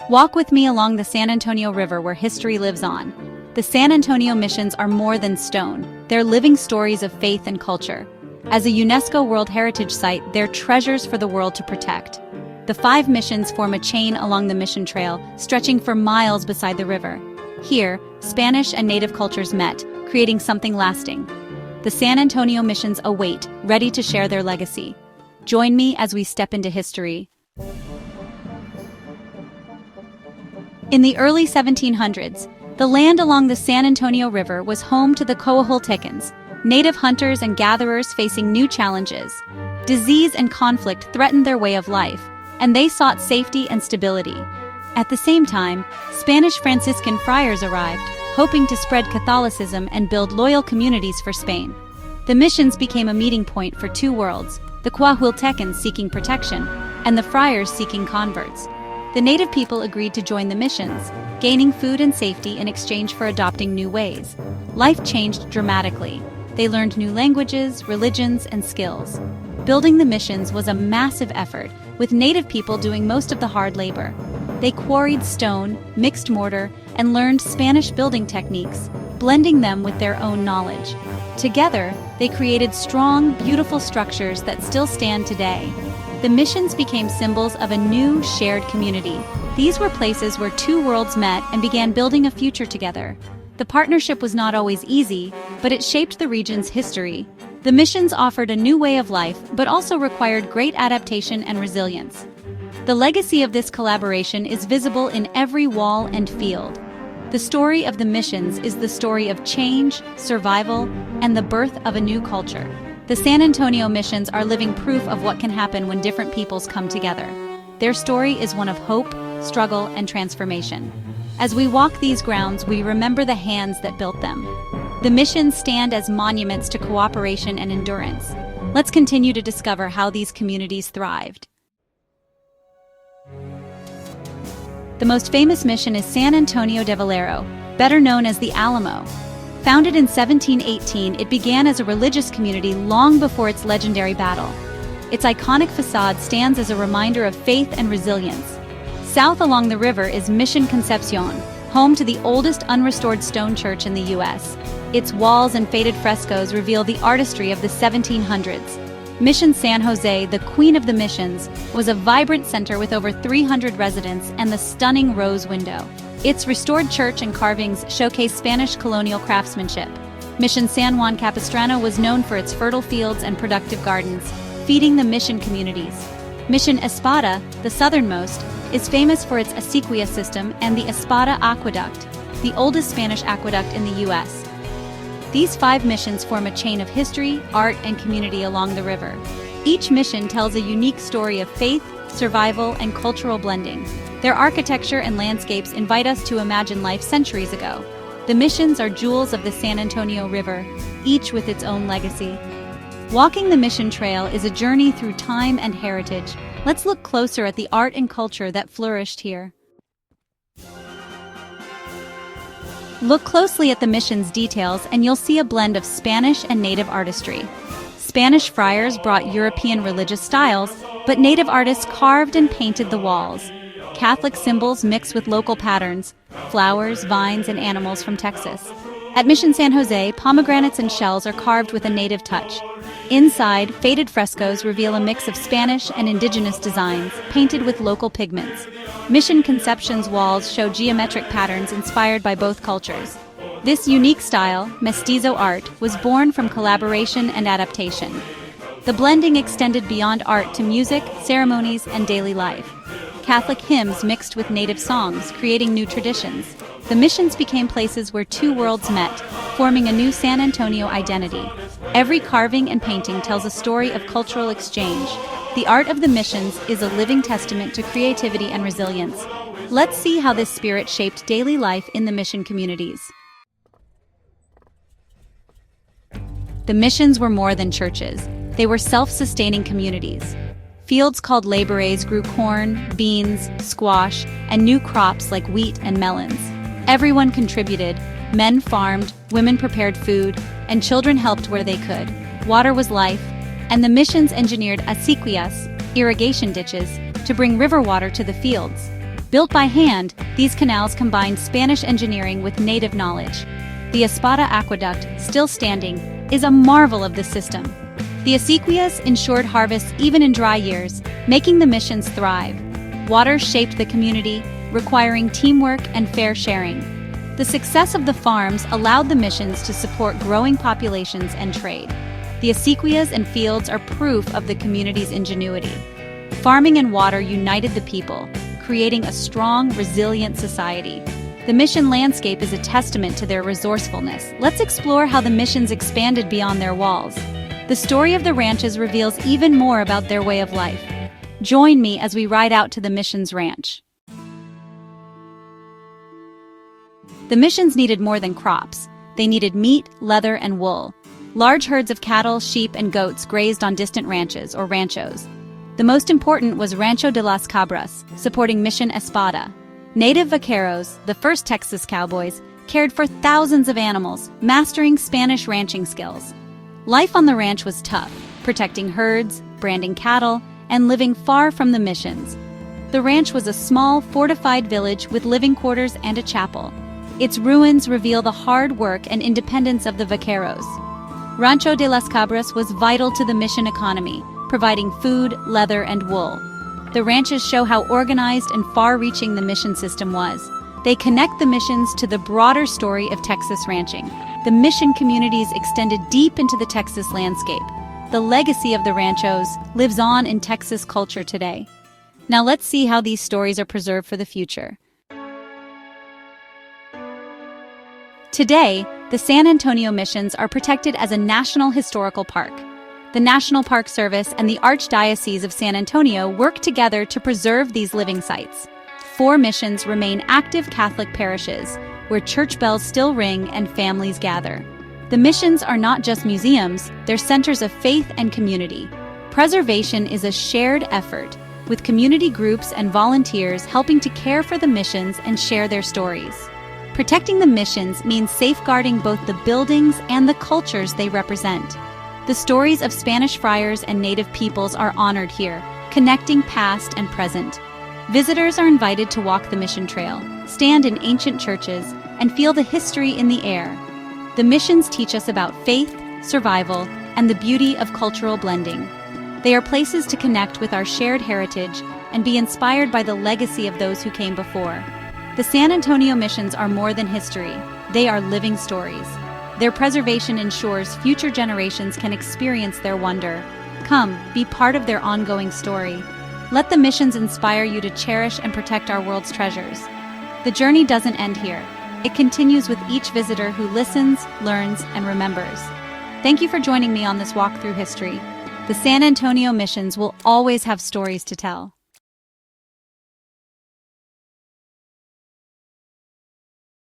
Walk with me along the San Antonio River where history lives on. The San Antonio missions are more than stone. They're living stories of faith and culture. As a UNESCO World Heritage Site, they're treasures for the world to protect. The 5 missions form a chain along the mission trail, stretching for miles beside the river. Here, Spanish and native cultures met, creating something lasting. The San Antonio missions await, ready to share their legacy. Join me as we step into history. In the early 1700s, the land along the San Antonio River was home to the Coahuiltecans, native hunters and gatherers facing new challenges. Disease and conflict threatened their way of life, and they sought safety and stability. At the same time, Spanish Franciscan friars arrived, hoping to spread Catholicism and build loyal communities for Spain. The missions became a meeting point for two worlds, the Coahuiltecans seeking protection, and the friars seeking converts. The native people agreed to join the missions, gaining food and safety in exchange for adopting new ways. Life changed dramatically. They learned new languages, religions, and skills. Building the missions was a massive effort, with native people doing most of the hard labor. They quarried stone, mixed mortar, and learned Spanish building techniques, blending them with their own knowledge. Together, they created strong, beautiful structures that still stand today. The missions became symbols of a new, shared community. These were places where two worlds met and began building a future together. The partnership was not always easy, but it shaped the region's history. The missions offered a new way of life, but also required great adaptation and resilience. The legacy of this collaboration is visible in every wall and field. The story of the missions is the story of change, survival, and the birth of a new culture. The San Antonio missions are living proof of what can happen when different peoples come together. Their story is one of hope, struggle, and transformation. As we walk these grounds, we remember the hands that built them. The missions stand as monuments to cooperation and endurance. Let's continue to discover how these communities thrived. The most famous mission is San Antonio de Valero, better known as the Alamo. Founded in 1718, it began as a religious community long before its legendary battle. Its iconic facade stands as a reminder of faith and resilience. South along the river is Mission Concepción, home to the oldest unrestored stone church in the U.S. Its walls and faded frescoes reveal the artistry of the 1700s. Mission San Jose, the queen of the missions, was a vibrant center with over 300 residents and the stunning rose window. Its restored church and carvings showcase Spanish colonial craftsmanship. Mission San Juan Capistrano was known for its fertile fields and productive gardens, feeding the mission communities. Mission Espada, the southernmost, is famous for its acequia system and the Espada aqueduct, the oldest Spanish aqueduct in the U.S. These 5 missions form a chain of history, art, and community along the river. Each mission tells a unique story of faith, survival, and cultural blending. Their architecture and landscapes invite us to imagine life centuries ago. The missions are jewels of the San Antonio River, each with its own legacy. Walking the mission trail is a journey through time and heritage. Let's look closer at the art and culture that flourished here. Look closely at the mission's details and you'll see a blend of Spanish and native artistry. Spanish friars brought European religious styles, but native artists carved and painted the walls. Catholic symbols mixed with local patterns, flowers, vines, and animals from Texas. At Mission San Jose, pomegranates and shells are carved with a native touch. Inside, faded frescoes reveal a mix of Spanish and indigenous designs, painted with local pigments. Mission Concepcion's walls show geometric patterns inspired by both cultures. This unique style, mestizo art, was born from collaboration and adaptation. The blending extended beyond art to music, ceremonies, and daily life. Catholic hymns mixed with native songs, creating new traditions. The missions became places where two worlds met, forming a new San Antonio identity. Every carving and painting tells a story of cultural exchange. The art of the missions is a living testament to creativity and resilience. Let's see how this spirit shaped daily life in the mission communities. The missions were more than churches. They were self-sustaining communities. Fields called labourés grew corn, beans, squash, and new crops like wheat and melons. Everyone contributed. Men farmed, women prepared food, and children helped where they could. Water was life, and the missions engineered acequias, irrigation ditches, to bring river water to the fields. Built by hand, these canals combined Spanish engineering with native knowledge. The Espada aqueduct, still standing, is a marvel of the system. The acequias ensured harvests even in dry years, making the missions thrive. Water shaped the community, requiring teamwork and fair sharing. The success of the farms allowed the missions to support growing populations and trade. The acequias and fields are proof of the community's ingenuity. Farming and water united the people, creating a strong, resilient society. The mission landscape is a testament to their resourcefulness. Let's explore how the missions expanded beyond their walls. The story of the ranches reveals even more about their way of life. Join me as we ride out to the missions ranch. The missions needed more than crops. They needed meat, leather, and wool. Large herds of cattle, sheep, and goats grazed on distant ranches, or ranchos. The most important was Rancho de las Cabras, supporting Mission Espada. Native vaqueros, the first Texas cowboys, cared for thousands of animals, mastering Spanish ranching skills. Life on the ranch was tough, protecting herds, branding cattle, and living far from the missions. The ranch was a small, fortified village with living quarters and a chapel. Its ruins reveal the hard work and independence of the vaqueros. Rancho de las Cabras was vital to the mission economy, providing food, leather, and wool. The ranches show how organized and far-reaching the mission system was. They connect the missions to the broader story of Texas ranching. The mission communities extended deep into the Texas landscape. The legacy of the ranchos lives on in Texas culture today. Now let's see how these stories are preserved for the future. Today, the San Antonio missions are protected as a National Historical Park. The National Park Service and the Archdiocese of San Antonio work together to preserve these living sites. 4 missions remain active Catholic parishes, where church bells still ring and families gather. The missions are not just museums, they're centers of faith and community. Preservation is a shared effort, with community groups and volunteers helping to care for the missions and share their stories. Protecting the missions means safeguarding both the buildings and the cultures they represent. The stories of Spanish friars and native peoples are honored here, connecting past and present. Visitors are invited to walk the mission trail, stand in ancient churches, and feel the history in the air. The missions teach us about faith, survival, and the beauty of cultural blending. They are places to connect with our shared heritage and be inspired by the legacy of those who came before. The San Antonio missions are more than history. They are living stories. Their preservation ensures future generations can experience their wonder. Come, be part of their ongoing story. Let the missions inspire you to cherish and protect our world's treasures. The journey doesn't end here. It continues with each visitor who listens, learns, and remembers. Thank you for joining me on this walk through history. The San Antonio missions will always have stories to tell.